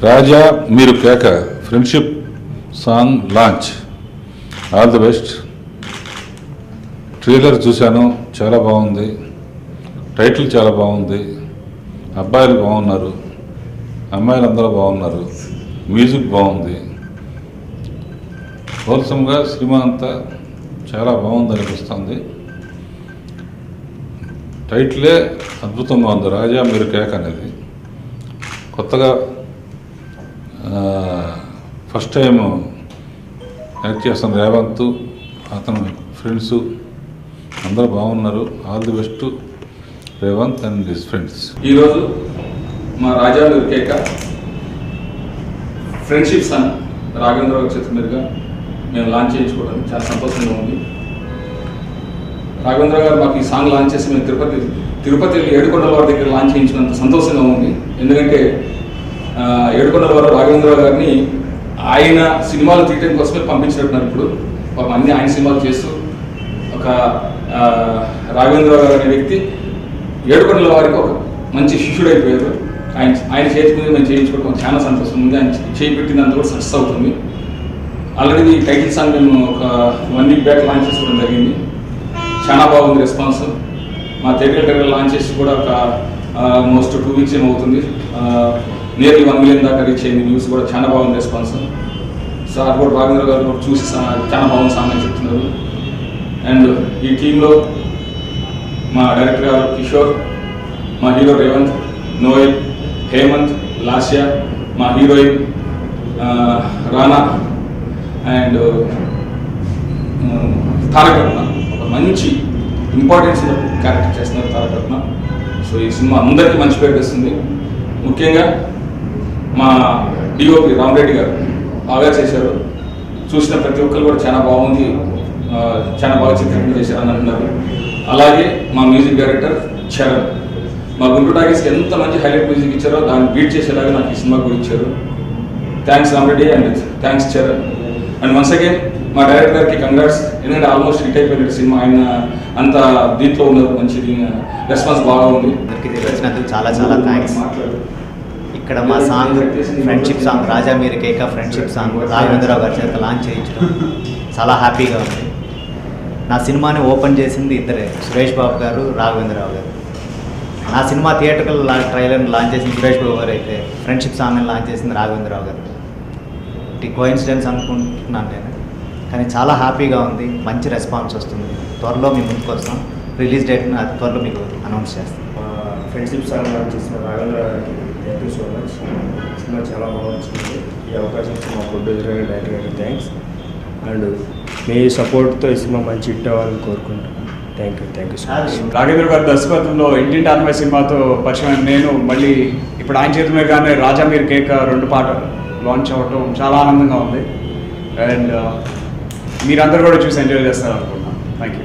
రాజా మీరు కేక friendship song launch. All the best. Trailer చూశాను, చాలా బాగుంది. టైటిల్ చాలా బాగుంది. అబ్బాయిలు బాగున్నారు, అమ్మాయిలు అందరూ బాగున్నారు. మ్యూజిక్ బాగుంది. హోల్సమ్గా సినిమా అంతా చాలా బాగుంది అనిపిస్తుంది. టైటిలే అద్భుతంగా ఉంది, రాజా మీరు కేక్ అనేది. కొత్తగా ఫస్ట్ టైం యాక్ట్ చేస్తున్న రేవంత్, అతను ఫ్రెండ్స్ అందరూ బాగున్నారు. All the best Revanth and his friends. ఈరోజు మా రాజా మీరు కేక ఫ్రెండ్షిప్ సాంగ్ రాఘవేంద్రరావు చేతుల మీదుగా మేము లాంచ్ చేయించుకోవడం చాలా సంతోషంగా ఉంది. రాఘవేంద్ర గారు మాకు ఈ సాంగ్ లాంచ్ చేసి మేము తిరుపతి ఏడుకొండల వారి దగ్గర లాంచ్ చేయించినంత సంతోషంగా ఉంది. ఎందుకంటే ఏడుకొండల వారు రాఘవేంద్ర గారిని ఆయన సినిమాలు తీయడం కోసమే పంపించినట్టున్నారు. ఇప్పుడు పాపం అన్ని ఆయన సినిమాలు చేస్తూ ఒక రాఘవేంద్ర గారు అనే వ్యక్తి ఏడుకొండల వారికి ఒక మంచి శిష్యుడైపోయారు. ఆయన చేతి మీద మేము చేయించుకోవడం చాలా సంతోషం ఉంది. ఆయన చేయి పెట్టినంత కూడా సక్సెస్ అవుతుంది. ఆల్రెడీ ఈ టైటిల్ సాంగ్ మేము ఒక 1 వీక్ బ్యాక్ లాంచ్ చేసుకోవడం జరిగింది. చాలా బాగుంది రెస్పాన్స్. మా థియేటర్ లాంచ్ చేసి కూడా ఒక ఆల్మోస్ట్ 2 వీక్స్ ఏమవుతుంది. నియర్లీ 1 మిలియన్ దాకా రీచ్ అయింది. వ్యూస్ కూడా చాలా బాగుంది రెస్పాన్స్. సార్ కూడా రాఘవేంద్ర గారు కూడా చూసి చాలా బాగుంది సాంగ్ అని చెప్తున్నారు. అండ్ ఈ టీంలో మా డైరెక్టర్ గారు కిషోర్, మా హీరో రేవంత్, నోయల్, హేమంత్, లాస్య, మా హీరోయిన్ రానా అండ్ తారకరత్న. ఒక మంచి ఇంపార్టెన్స్ క్యారెక్టర్ చేస్తున్నారు తారకరత్న. సో ఈ సినిమా అందరికీ మంచి పేరు తెస్తుంది. ముఖ్యంగా మా డిఓపి రామరెడ్డి గారు బాగా చేశారు. చూసిన ప్రతి ఒక్కరు కూడా చాలా బాగుంది, చాలా బాగా చిత్రీకరణ చేశారని అంటున్నారు. అలాగే మా మ్యూజిక్ డైరెక్టర్ చరణ్, మా గుంటూరు టాకీస్కి ఎంత మంచి హైలైట్ మ్యూజిక్ ఇచ్చారో దాన్ని బీట్ చేసేలాగా నాకు ఈ సినిమా కూడా ఇచ్చారు. Thanks Rama Reddy and thanks Charan. And once again మా డైరెక్టర్ గారికి కంగ్రాట్స్. ఎందుకంటే ఆల్మోస్ట్ హిట్ అయిపోయినట్టు సినిమా, ఆయన అంత దీంట్లో ఉన్నారు. మంచిది రెస్పాన్స్ బాగా ఉంది. వచ్చినందుకు చాలా చాలా థ్యాంక్స్. ఇక్కడ మా సాంగ్ ఫ్రెండ్షిప్ సాంగ్ రాజా మీరు కేక ఫ్రెండ్షిప్ సాంగ్ రాఘవేంద్రరావు గారి చేత లాంచ్ చేయించడం చాలా హ్యాపీగా ఉంది. నా సినిమాని ఓపెన్ చేసింది ఇద్దరే, సురేష్ బాబు గారు, రాఘవేంద్రరావు గారు. నా సినిమా థియేటర్కల్ ట్రైలర్ని లాంచ్ చేసింది సురేష్ బాబు గారు అయితే ఫ్రెండ్షిప్ సాంగ్ని లాంచ్ చేసింది రాఘవేంద్రరావు గారు. కోఇన్సిడెన్స్ అనుకుంటున్నాను నేను, కానీ చాలా హ్యాపీగా ఉంది. మంచి రెస్పాన్స్ వస్తుంది. త్వరలో మీ ముందుకు వస్తాం. రిలీజ్ డేట్ని అది త్వరలో మీకు అనౌన్స్ చేస్తాం. ఫ్రెండ్షిప్ సాంగ్ లాంచ్ చేసిన రాఘవేంద్ర గారికి thank you so much. Cinema చాలా బాగా వచ్చింది. ఈ అవకాశం ఇచ్చిన మా ప్రొడ్యూసర్ గారికి, డైరెక్టర్ గారికి థ్యాంక్స్. అండ్ మీ సపోర్ట్తో ఈ సినిమా మంచి హిట్ అవ్వాలని కోరుకుంటున్నాను. Thank you so much. Raghavendra గారి దర్శకత్వంలో ఇంటింటి ఆన్మయ సినిమాతో పరిచయం నేను మళ్ళీ ఇప్పుడు ఆయన చేతుల మీదగానే రాజా మీరు కేక 2 పాటలు లాంచ్ అవ్వటం చాలా ఆనందంగా ఉంది. అండ్ మీరందరూ కూడా చూసి ఎంజాయ్ చేస్తారు అనుకుంటున్నాను. Thank you.